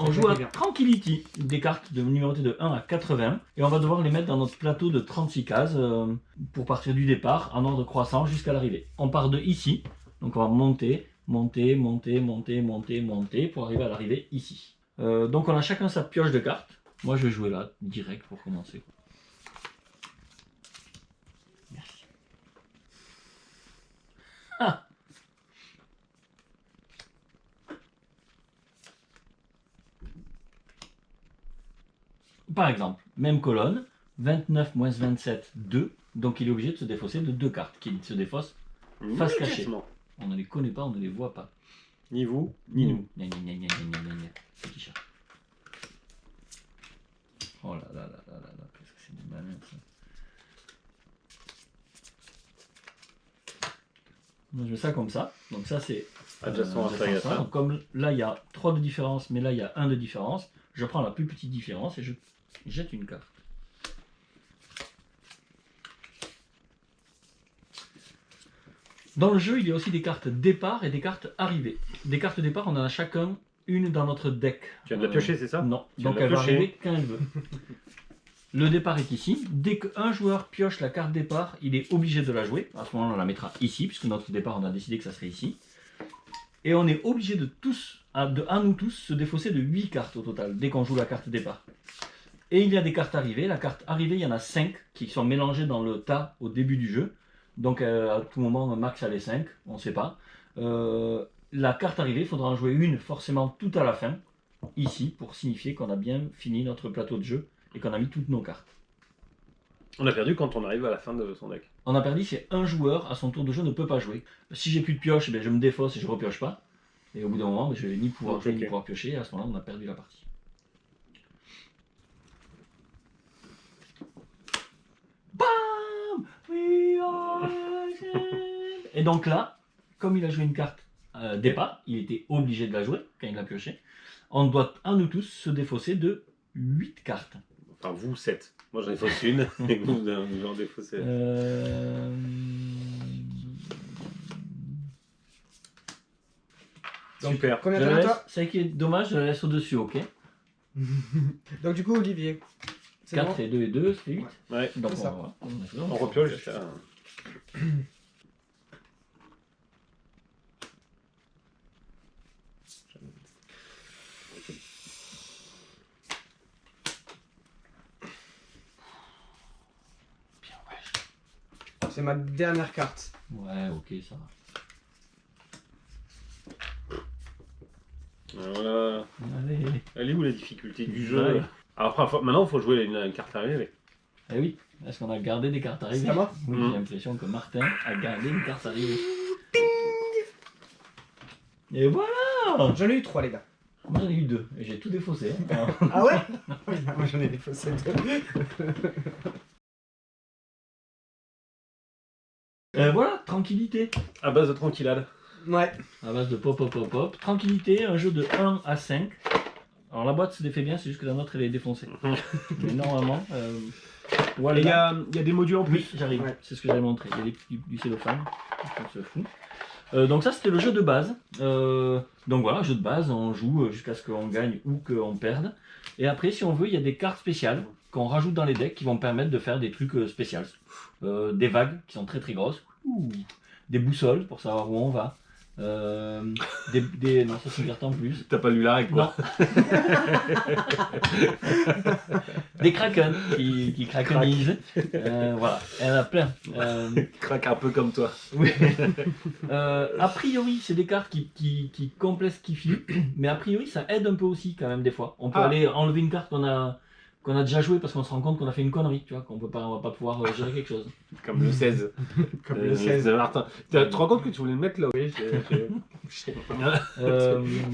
On joue à Tranquility, des cartes numérotées de 1 à 80, et on va devoir les mettre dans notre plateau de 36 cases pour partir du départ en ordre croissant jusqu'à l'arrivée. On part de ici, donc on va monter, monter, monter, monter, monter, monter pour arriver à l'arrivée ici. Donc on a chacun sa pioche de cartes. Moi je vais jouer là, direct pour commencer. Merci. Ah! Par exemple, même colonne, 29 moins 27, 2. Donc il est obligé de se défausser de 2 cartes qui se défaussent face cachée. On ne les connaît pas, on ne les voit pas. Ni vous, ni nous. Petit chat. Oh là là là là là là, qu'est-ce que c'est du malin ça. Donc, je mets ça comme ça. Donc ça c'est adjacent à ça. Donc comme là il y a 3 de différence, mais là il y a 1 de différence, je prends la plus petite différence et je jette une carte. Dans le jeu, il y a aussi des cartes départ et des cartes arrivée. Des cartes départ, on en a chacun une dans notre deck. Tu viens de la piocher, c'est ça? Non, donc elle va arriver quand elle veut. Le départ est ici. Dès qu'un joueur pioche la carte départ, il est obligé de la jouer. À ce moment-là, on la mettra ici, puisque notre départ, on a décidé que ça serait ici. Et on est obligé de tous, à nous tous, se défausser de 8 cartes au total, dès qu'on joue la carte départ. Et il y a des cartes arrivées. La carte arrivée, il y en a 5 qui sont mélangées dans le tas au début du jeu. Donc à tout moment, max a les 5, on ne sait pas. La carte arrivée, il faudra en jouer une forcément tout à la fin, ici, pour signifier qu'on a bien fini notre plateau de jeu et qu'on a mis toutes nos cartes. On a perdu quand on arrive à la fin de son deck. On a perdu si un joueur, à son tour de jeu, ne peut pas jouer. Si j'ai plus de pioche, je me défausse et je repioche pas. Et au bout d'un moment, je vais ni pouvoir jouer ni pouvoir piocher, et à ce moment-là, on a perdu la partie. Bam! Et donc là, comme il a joué une carte départ, il était obligé de la jouer quand il l'a pioché. On doit à nous tous se défausser de 8 cartes. Enfin, vous 7. Moi j'en ai faussé une et vous en défaussez. Super. Combien t'en as toi? C'est qui est dommage, je la laisse au-dessus, ok? Donc du coup, Olivier. 4 bon et 2 et 2, c'est 8. Ouais. Donc ça. On repioche jusqu'à... C'est ma dernière carte. Ouais, ok, ça va. Voilà. Allez. Elle est où la difficulté du jeu? Ouais. Alors après, maintenant il faut jouer une carte arrivée. Eh oui, est-ce qu'on a gardé des cartes arrivées? C'est à moi? Oui, j'ai l'impression que Martin a gardé une carte arrivée. Et voilà! J'en ai eu 3 les gars. Moi j'en ai eu 2 et j'ai tout défaussé. Hein. Ah ouais? Moi j'en ai défaussé 2. Voilà, tranquillité. À base de tranquillade. Ouais. À base de pop, pop, pop, pop. Tranquillité, un jeu de 1 à 5. Alors la boîte se défait bien, c'est juste que la nôtre elle est défoncée. Mais normalement, voilà. Et il y a des modules en plus. Oui, j'arrive, Ouais. c'est ce que j'avais montré. Il y a du cellophane, on se fout. Donc ça c'était le jeu de base. Donc voilà, jeu de base, on joue jusqu'à ce qu'on gagne ou qu'on perde. Et après, si on veut, il y a des cartes spéciales qu'on rajoute dans les decks qui vont permettre de faire des trucs spéciaux. Des vagues qui sont très très grosses. Des boussoles pour savoir où on va. Non, ça c'est une carte en plus. T'as pas lu la règle quoi? Des kraken qui krakenisent. Voilà, il y en a plein. Craque un peu comme toi. Oui. A priori, c'est des cartes qui complètent ce qu'il file, mais a priori, ça aide un peu aussi quand même des fois. On peut aller enlever une carte qu'on a déjà joué parce qu'on se rend compte qu'on a fait une connerie, tu vois, on va pas pouvoir gérer quelque chose. Comme le 16. Comme le 16. Martin. Tu te rends compte que tu voulais le mettre là? Oui.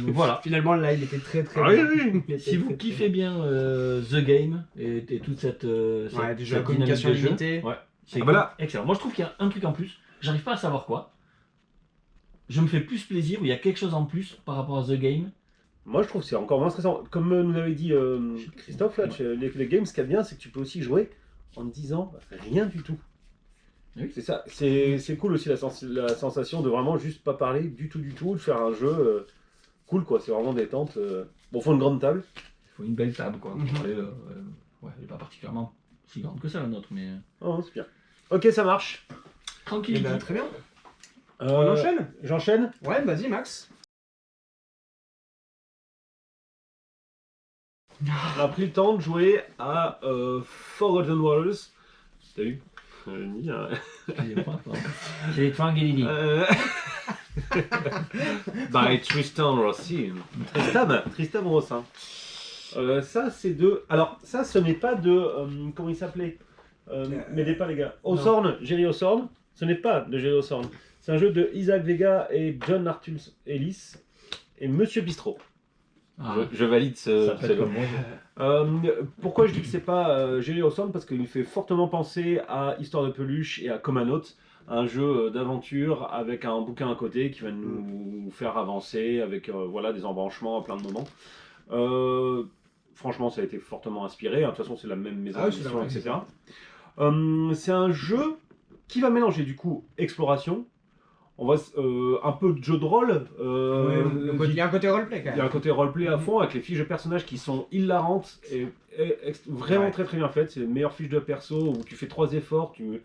Voilà. Finalement là il était très Ah oui, bien. oui. Il était Si vous très, kiffez bien The Game et toute cette Ouais, du jeu à cette communication dynamique de jeu, limitée. ouais, c'est voilà. excellent. Moi je trouve qu'il y a un truc en plus, j'arrive pas à savoir quoi. Je me fais plus plaisir ou il y a quelque chose en plus par rapport à The Game. Moi je trouve que c'est encore moins stressant. Comme nous avait dit Christophe, là, les games, ce qu'il y a de bien, c'est que tu peux aussi jouer en te disant rien du tout. Oui. C'est ça, c'est cool aussi la sensation de vraiment juste pas parler du tout, de faire un jeu cool quoi, c'est vraiment détente. Bon, faut une grande table. Il faut une belle table, quoi. Mhm. Après, ouais, elle n'est pas particulièrement si grande que ça, la nôtre, mais... Oh, c'est bien. Ok, ça marche. Tranquille. Eh ben, très bien. On enchaîne. J'enchaîne. Ouais, vas-y Max. On a pris le temps de jouer à Forgotten Waters. T'as vu Excusez-moi, pardon. C'est les Tranquillity. By Tristan Rossin. Tristan Rossin. Ça, c'est de. Alors, ça, ce n'est pas de. Comment il s'appelait M'aidez pas, les gars. Hawthorne, Jerry Hawthorne. Ce n'est pas de Jerry Hawthorne. C'est un jeu de Isaac Vega et John Arthur Ellis et Monsieur Bistrot. Ah, Je valide ce. ça peut être comme moi. Pourquoi je dis que c'est pas Jerry Hawthorne? Parce qu'il fait fortement penser à Histoire de Peluche et à Comanout, un jeu d'aventure avec un bouquin à côté qui va nous faire avancer avec voilà, des embranchements à plein de moments. Franchement, ça a été fortement inspiré. De toute façon, c'est la même maison d'édition, etc. C'est un jeu qui va mélanger du coup exploration. On va un peu de jeu de rôle. Il y a un côté roleplay quand Il y a même. un côté roleplay à fond avec les fiches de personnages qui sont hilarantes et vraiment très très bien faites. C'est les meilleures fiches de perso où tu fais 3 efforts, tu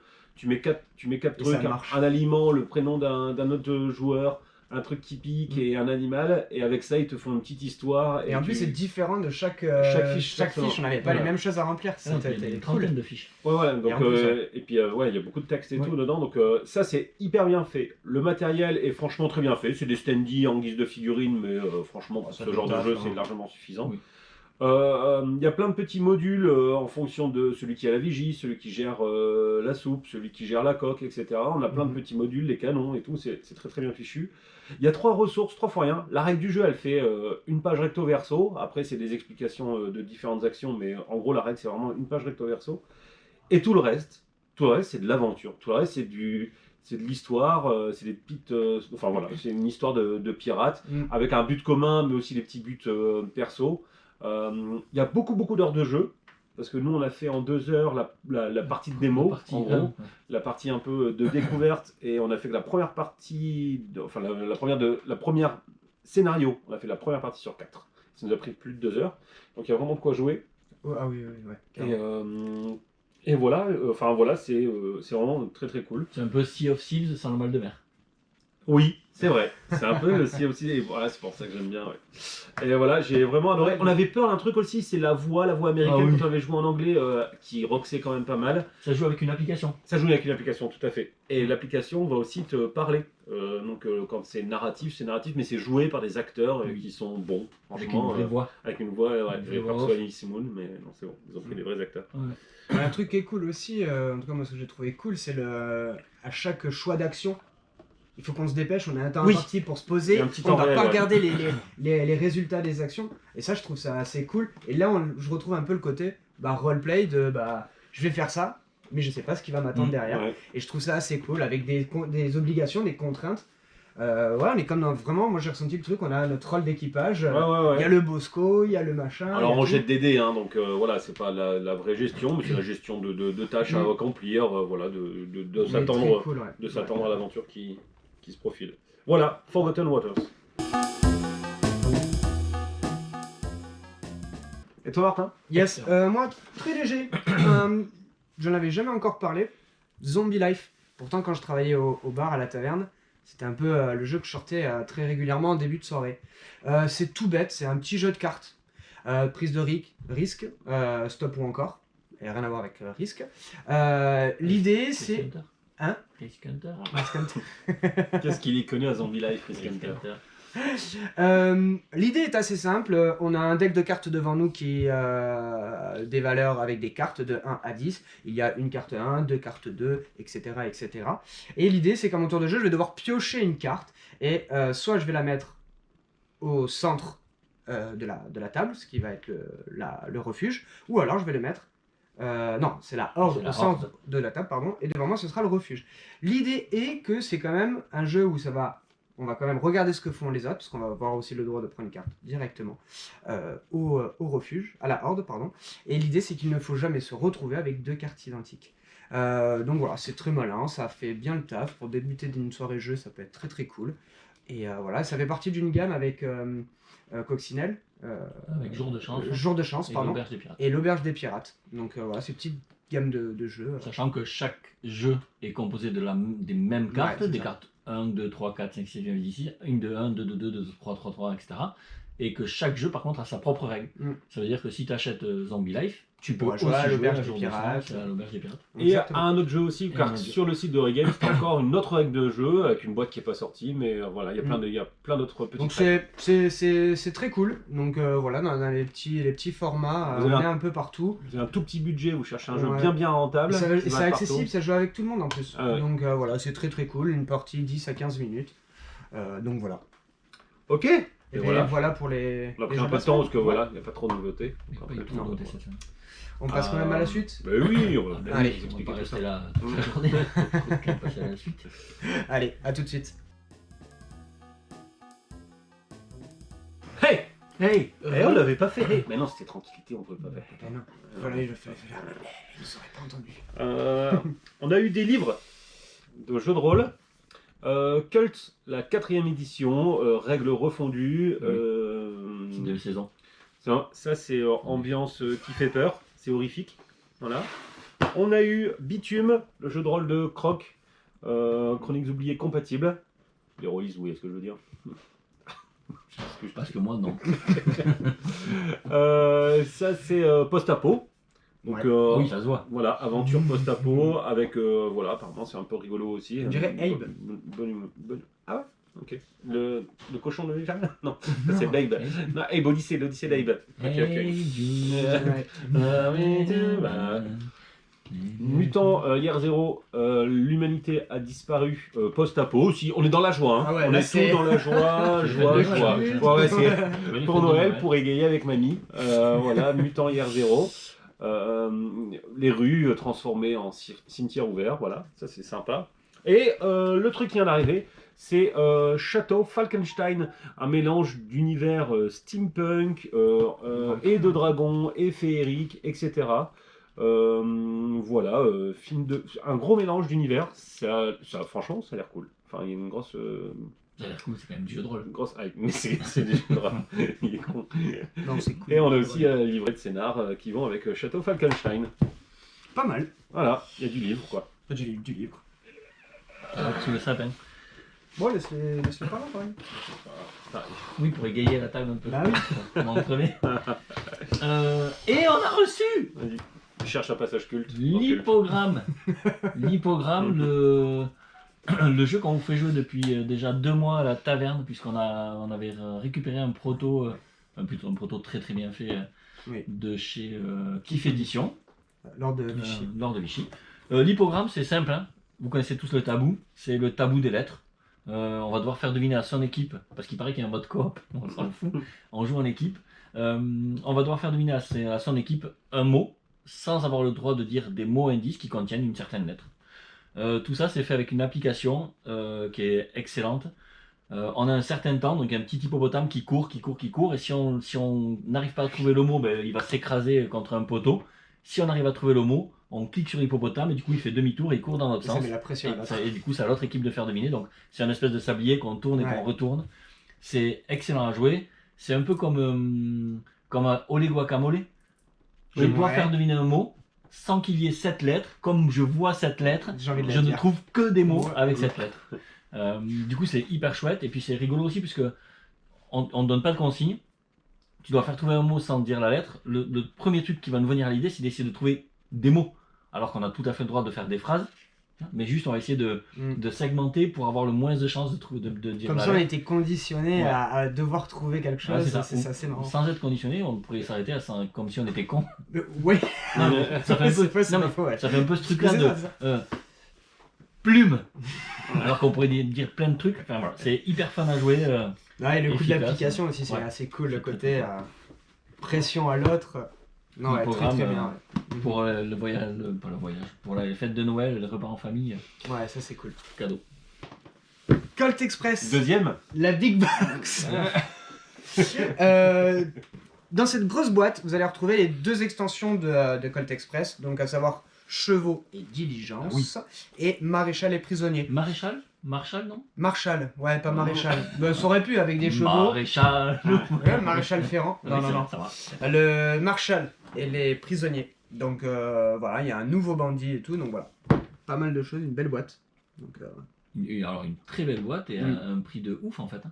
mets 4 Et trucs, ça marche. un aliment, le prénom d'un autre joueur, un truc typique et un animal, et avec ça ils te font une petite histoire. Et en plus, c'est différent de chaque fiche, chaque fiche. On n'avait pas voilà. les mêmes choses à remplir. Ah, il y a C'était une cool. trentaine de fiches. Ouais, voilà, donc, Et en plus, et puis ouais, il y a beaucoup de texte et Ouais. tout dedans, donc ça c'est hyper bien fait. Le matériel est franchement très bien fait, c'est des standees en guise de figurines, mais franchement pour Ça ce fait genre de taf, jeu hein. c'est largement suffisant. Oui. Il y a plein de petits modules en fonction de celui qui a la vigie, celui qui gère la soupe, celui qui gère la coque, etc. On a plein de petits modules, les canons et tout, c'est très très bien fichu. Il y a 3 ressources, 3 fois rien. La règle du jeu, elle fait une page recto verso. Après, c'est des explications de différentes actions, mais en gros, la règle, c'est vraiment une page recto verso. Et tout le reste, c'est de l'aventure. Tout le reste, c'est de l'histoire, c'est des petites. Enfin voilà, c'est une histoire de pirates avec un but commun, mais aussi des petits buts perso. Il y a beaucoup d'heures de jeu. Parce que nous, on a fait en 2 heures la partie de démo, en gros, la partie un peu de découverte, et on a fait que la première partie, enfin la première scénario, on a fait la première partie sur 4. Ça nous a pris plus de 2 heures, donc il y a vraiment de quoi jouer. Oh, ah oui, ouais. Et voilà, enfin voilà, c'est vraiment très très cool. C'est un peu Sea of Thieves sans le mal de mer. Oui, c'est vrai. C'est un peu aussi, et voilà, c'est pour ça que j'aime bien. Ouais. Et voilà, j'ai vraiment adoré. On avait peur d'un truc aussi, c'est la voix américaine Ah oui. quand on avait joué en anglais, qui roxait quand même pas mal. Ça joue avec une application. Ça joue avec une application, tout à fait. Et l'application va aussi te parler. Donc quand c'est narratif, mais c'est joué par des acteurs qui sont bons, Avec franchement. une vraie voix. Avec une voix, ouais. Une vraie J'avais peur voix que ce soit Nils Moon, mais non, c'est bon. Ils ont pris des vrais acteurs. Un truc qui est cool aussi, en tout cas moi ce que j'ai trouvé cool, c'est à chaque choix d'action, il faut qu'on se dépêche, on a un temps imparti pour se Il poser, y a un petit on temps va réel, pas ouais. regarder les résultats des actions, et ça je trouve ça assez cool. Et là je retrouve un peu le côté roleplay de je vais faire ça, mais je sais pas ce qui va m'attendre derrière. Ouais. Et je trouve ça assez cool, avec des obligations, des contraintes. Voilà, on est comme vraiment, moi j'ai ressenti le truc, on a notre rôle d'équipage, il y a le Bosco, il y a le machin. Alors il y a on tout. jette des dés, hein, donc voilà, c'est pas la vraie gestion, mais c'est la gestion de tâches à accomplir, voilà, de Mais s'attendre très cool, ouais. à l'aventure qui se profile. Voilà, Forgotten Waters. Et toi Martin? Yes, moi très léger, j'en avais jamais encore parlé, Zombie Life. Pourtant quand je travaillais au bar à la taverne, c'était un peu le jeu que je sortais très régulièrement en début de soirée. C'est tout bête, c'est un petit jeu de cartes, prise de risque, stop ou encore, et rien à voir avec risque. L'idée c'est... Hein? Risk Hunter. Qu'est-ce qu'il est connu à Zombie Life, Risk Risk Hunter? Hunter. L'idée est assez simple, on a un deck de cartes devant nous qui des valeurs avec des cartes de 1 à 10, il y a une carte 1, deux cartes 2, etc. etc. Et l'idée c'est qu'à mon tour de jeu je vais devoir piocher une carte, et soit je vais la mettre au centre de la table, ce qui va être le refuge, ou alors je vais le mettre non, c'est la horde au centre de la table, pardon, et devant moi ce sera le refuge. L'idée est que c'est quand même un jeu où on va quand même regarder ce que font les autres, parce qu'on va avoir aussi le droit de prendre une carte directement au refuge, à la horde, pardon. Et l'idée c'est qu'il ne faut jamais se retrouver avec 2 cartes identiques. Donc voilà, c'est très malin, ça fait bien le taf. Pour débuter d'une soirée jeu, ça peut être très très cool. Et voilà, ça fait partie d'une gamme avec Coccinelle. Avec Jour de chance. Jour de chance, Et pardon. l'Auberge des Pirates. Et l'Auberge des Pirates. Donc voilà, c'est une petite gamme de jeux. Sachant que chaque jeu est composé des mêmes cartes, Ouais, c'est des ça. cartes 1, 2, 3, 4, 5, 6, 7, 8, 10, 1 de 1, 2 de 2, 2 de 3, 3, 3, etc. Et que chaque jeu, par contre, a sa propre règle. Mm. Ça veut dire que si tu achètes Zombie Life, tu peux Ouais, aussi jouer à jouer l'Auberge à des Jour de Pirates. chance, à l'Auberge des Pirates. Et Exactement. un autre jeu aussi, Et car un autre sur le site de Regame, c'est encore une autre règle de jeu avec une boîte qui n'est pas sortie, mais voilà, il y a plein d'autres petites Donc règles. c'est très cool. Donc voilà, dans les petits formats, Vous on avez est un peu partout. Vous avez un tout petit budget, vous cherchez un jeu Ouais. bien rentable. Et qui c'est va accessible, partout. ça joue avec tout le monde en plus. Ah ouais. Donc voilà, c'est très cool. Une partie 10 à 15 minutes. Donc voilà. Ok. Et voilà. voilà pour les. On a les pris jeux un peu de la temps semaine. parce que voilà, il n'y a pas trop de nouveautés. Il n'y a Donc, pas eu après, trop de nouveautés cette semaine. On passe quand même à la suite. Bah oui, on va Ah, bien allez. vous On va expliquer pas tout ça. rester là toute la journée. On va passer à la suite. Allez, à tout de suite. Hey Hey Eh, on l'avait pas fait. Mais non, c'était tranquillité, on pouvait pas faire. Eh non, voilà, je fais. Je ne serais pas entendu. On a eu des livres de jeux de rôle. Cult, la 4e édition, règles refondues. Deuxième saison. Ça, c'est ambiance qui fait peur, c'est horrifique. Voilà. On a eu Bitume, le jeu de rôle de Croc, Chroniques oubliées compatibles. Héroïse, vous voyez ce que je veux dire. Parce que moi, non. Ça, c'est Post-Apo. Donc, Ouais. Oui, ça se voit. voilà, aventure post-apo avec. Voilà, apparemment, c'est un peu rigolo aussi. On dirait Abe. Ah ouais. Ok. Le cochon de l'hiver. Non, ça c'est Babe. Non, Abe, l'Odyssée d'Abe. Ok, ok. Hey, Ouais. Mutant, hier 0, l'humanité a disparu, post-apo aussi, on est dans la joie, hein. Ah ouais, on là, est c'est- tout dans la joie, joie. Ouais, ouais, c'est pour Noël, pour égayer avec mamie, voilà, Mutant hier 0, les rues transformées en cimetière ouvert, voilà, ça c'est sympa. Et le truc qui vient d'arriver, c'est Château Falkenstein, un mélange d'univers steampunk, et de dragons, et féerique, etc. Voilà, un gros mélange d'univers. Ça, franchement, ça a l'air cool. Enfin, il y a une grosse, Ça a l'air cool, c'est quand même du jeu de rôle. grosse hype, mais c'est des jeux de rôle. Il est con. Non, c'est cool. Et on a aussi livré de scénar qui vont avec Château Falkenstein. Pas mal. Voilà, il y a du livre, quoi. J'ai lu du livre. Ça va sous le sapin. Bon, laisse-le parler quand même. Oui, pour égayer la table un peu. Bah oui. On va en crever. Et on a reçu Vas-y. Je cherche un passage culte. l'hippogramme. L'hippogramme, le jeu qu'on vous fait jouer depuis déjà 2 mois à la taverne, puisqu'on avait récupéré un proto, plutôt un proto très bien fait Oui. de chez Kiff Édition, Lors de Vichy. lors de Vichy. L'hippogramme, c'est simple, hein. Vous connaissez tous le tabou, c'est le tabou des lettres. On va devoir faire deviner à son équipe, parce qu'il paraît qu'il y a un mode coop, on s'en fout, on joue en équipe. On va devoir faire deviner à son équipe un mot, sans avoir le droit de dire des mots indices qui contiennent une certaine lettre. Tout ça, c'est fait avec une application qui est excellente. On a un certain temps, donc il y a un petit hippopotame qui court, et si on n'arrive pas à trouver le mot, ben, il va s'écraser contre un poteau. Si on arrive à trouver le mot, on clique sur l'hippopotame et du coup il fait demi-tour et il court dans notre Ça sens. met la pression à l'autre. Et du coup, c'est à l'autre équipe de faire deviner. Donc, c'est un espèce de sablier qu'on tourne et Ouais. qu'on retourne. C'est excellent à jouer. C'est un peu comme un Olé Guacamole. Je dois Ouais. faire deviner un mot sans qu'il y ait 7 lettres. Comme je vois cette lettre, J'ai envie de la je ne dire. trouve que des mots Ouais. avec cette lettre. Du coup, c'est hyper chouette. Et puis, c'est rigolo aussi puisque on ne donne pas de consigne. Tu dois faire trouver un mot sans dire la lettre. Le premier truc qui va nous venir à l'idée, c'est d'essayer de trouver des mots. Alors qu'on a tout à fait le droit de faire des phrases. Mais juste, on va essayer de segmenter pour avoir le moins de chances de dire Comme la ça, on lettre. était conditionné Ouais. à devoir trouver quelque chose. Ouais, c'est ça. c'est assez marrant. Sans être conditionné, on pourrait s'arrêter comme si on était con. Ouais. Non, mais ça fait un peu, C'est non, pas mais faux, ouais. ça fait un peu ce truc-là C'est de ça. plume. Alors qu'on pourrait dire plein de trucs. Enfin, voilà. C'est hyper fun à jouer. Ouais, et le coup de efficace. l'application aussi, c'est Ouais. assez cool. Le C'est très, côté pression à l'autre. Non, ouais, très Programme, très bien. Pour le voyage, pas le voyage, pour les fêtes de Noël, les repas en famille, Ouais, ça c'est cool. cadeau. Colt Express, Deuxième. la Big Box. Dans cette grosse boîte, vous allez retrouver les 2 extensions de Colt Express, donc à savoir chevaux et diligence, et maréchal et prisonnier. Maréchal? Marshal, non? Marshal, ouais, pas maréchal. Ben, ça aurait pu avec des chevaux. Maréchal. Ouais, maréchal Ferrand. Non, non, Excellent, non. ça va. Le marshal et les prisonniers. Donc voilà, il y a un nouveau bandit et tout, donc voilà. Pas mal de choses, une belle boîte. Donc, Alors une très belle boîte et Oui. un prix de ouf en fait. Hein.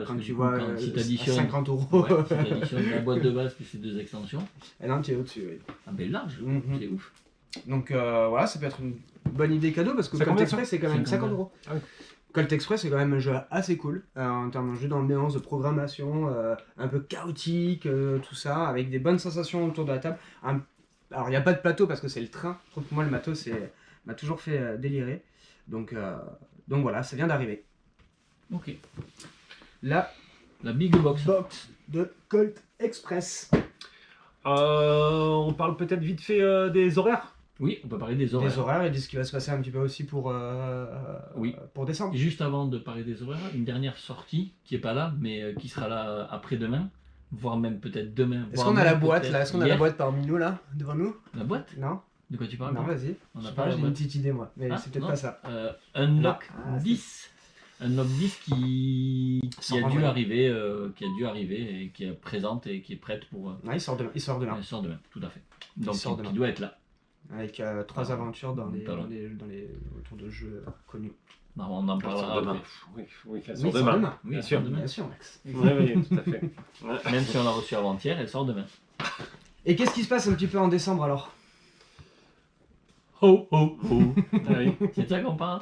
quand que tu du coup, vois si à t'additionnes- 50 euros, Ouais, si t'additionnes la boîte de base plus ces 2 extensions. et non, tu es au-dessus. Oui. Ah ben large, Mhm. c'est ouf. Donc voilà, ça peut être une bonne idée cadeau parce que C'est Colt combien, Express c'est quand même 50 50 euros. Ah oui. Colt Express c'est quand même un jeu assez cool en termes de jeu d'ambiance, de programmation, un peu chaotique, tout ça, avec des bonnes sensations autour de la table. Alors il n'y a pas de plateau parce que c'est le train. Je trouve que moi le matos m'a toujours fait délirer. Donc voilà, ça vient d'arriver. Ok. La La big box. box de Colt Express. On parle peut-être vite fait des horaires. Oui, on peut parler des horaires. Des horaires et de ce qui va se passer un petit peu aussi pour Oui. décembre. Et juste avant de parler des horaires, une dernière sortie qui est pas là, mais qui sera là après-demain, voire même peut-être demain. Est-ce voire qu'on a même la boîte peut-être là? Est-ce qu'on a la hier. boîte parmi nous là, devant nous? La boîte? Non? De quoi tu parles? Non, vas-y. On Je n'a sais pas pas, la j'ai une boîte. petite idée moi, mais Ah, c'est peut-être non. pas ça. Unlock Ah, 10. Unlock 10 qui Sort a en dû vrai. arriver, et qui est présente et qui est prête pour. Ouais, il sort demain. Elle sort demain, tout à fait. Donc sort qui demain. doit être là. Avec 3 aventures dans les Pas loin. autour de jeux connus. Non, on en Elle sort parlera demain. après. Oui, oui, elle Oui, sort il sort demain. demain. Oui, Bien elle sûr. sort demain. Bien sûr, Max. Oui, oui, tout à fait. Ouais. Même si on l'a reçue avant-hier, elle sort demain. Et qu'est-ce qui se passe un petit peu en décembre alors? Ho ho ho. Ah oui. C'est de ça qu'on parle.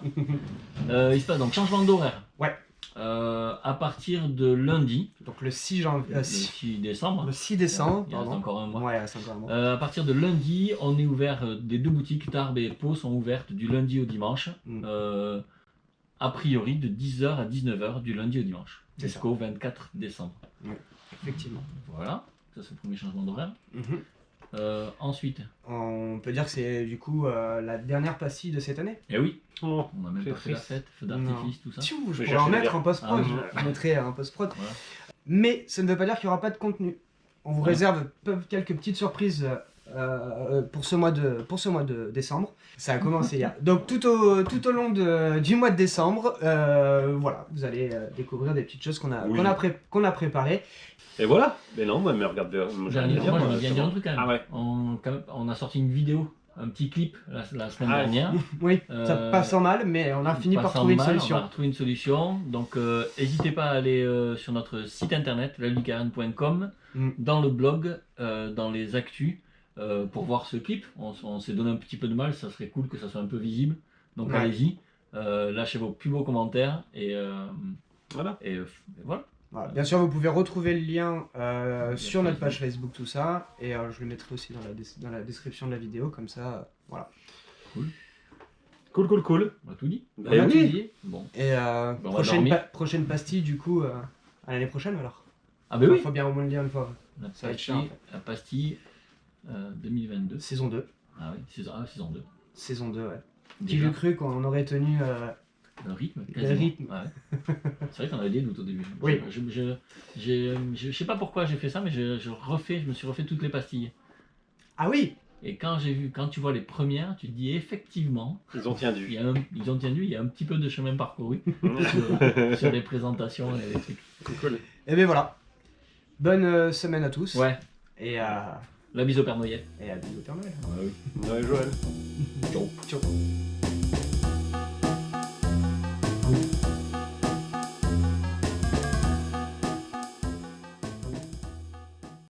Il se passe donc changement d'horaire. Ouais. À partir de lundi, Donc le 6 janvier, le 6 décembre. le 6 décembre, Il reste pardon. encore un mois. Ouais, c'est encore un mois. À partir de lundi, on est ouvert, des 2 boutiques, Tarbes et Pau sont ouvertes du lundi au dimanche, Mm. a priori de 10h à 19h du lundi au dimanche, C'est ça. jusqu'au 24 décembre. Effectivement. Voilà, ça c'est le premier changement d'horaire. Mhm. Ensuite, On peut dire que c'est du coup la dernière pastille de cette année. eh oui, Oh, on a même c'est pas fait la triste. fête, feu d'artifice, tout ça. Tchou, je vais pourrais en chercher mettre les en post-prod. Ah, Je mettrai en post-prod. Voilà. Mais ça ne veut pas dire qu'il n'y aura pas de contenu. On vous Voilà. réserve quelques petites surprises pour ce mois de décembre. Ça a commencé hier. Donc tout au long du mois de décembre, voilà, vous allez découvrir des petites choses qu'on a, Oui. qu'on a préparées. Et voilà. Mais non, mais regarde, moi, j'ai rien à Dernier, dire, moi, je moi, viens de dire un truc quand même. Ah ouais. On a sorti une vidéo, un petit clip la semaine Ah, dernière. Oui, ça passe sans mal, mais on a fini Pas par sans trouver une mal, solution. On a trouvé une solution. Donc, n'hésitez pas à aller sur notre site internet, lalucarenne.com, Mm. dans le blog, dans les actus, pour voir ce clip. On s'est donné un petit peu de mal, ça serait cool que ça soit un peu visible. Donc, Ouais. allez-y, lâchez vos plus beaux commentaires et Voilà. voilà. Voilà. Bien sûr, vous pouvez retrouver le lien Bien sur notre Facebook. page Facebook, tout ça, et je le mettrai aussi dans la description de la vidéo, comme ça, voilà. Cool, cool, cool. On a tout dit. On Eh a tout oui. dit. Bon. Et on va prochaine, dormir. prochaine pastille, du coup, à l'année prochaine alors. Ah ben oui, Faut bien au moins le dire une fois. la ça va être pastille, chiant, en fait. la pastille 2022. Saison 2. Ah oui, saison 2. Saison 2, ouais. Qui Déjà, l'eût cru qu'on aurait tenu. le rythme. Le quasiment. rythme. Ouais. C'est vrai qu'on avait des doutes au début. Oui. Je sais pas pourquoi j'ai fait ça, mais je me suis refait toutes les pastilles. Ah oui. Et quand tu vois les premières, tu te dis effectivement, Ils ont tenu. ils ont tenu, il y a un petit peu de chemin parcouru sur les présentations et les trucs. Cool, cool. Et bien voilà. Bonne semaine à tous. Ouais, Et à la bise au Père Noël. bientôt au Père Noël. Ouais, oui. Ouais, Joël. Ciao. Ciao.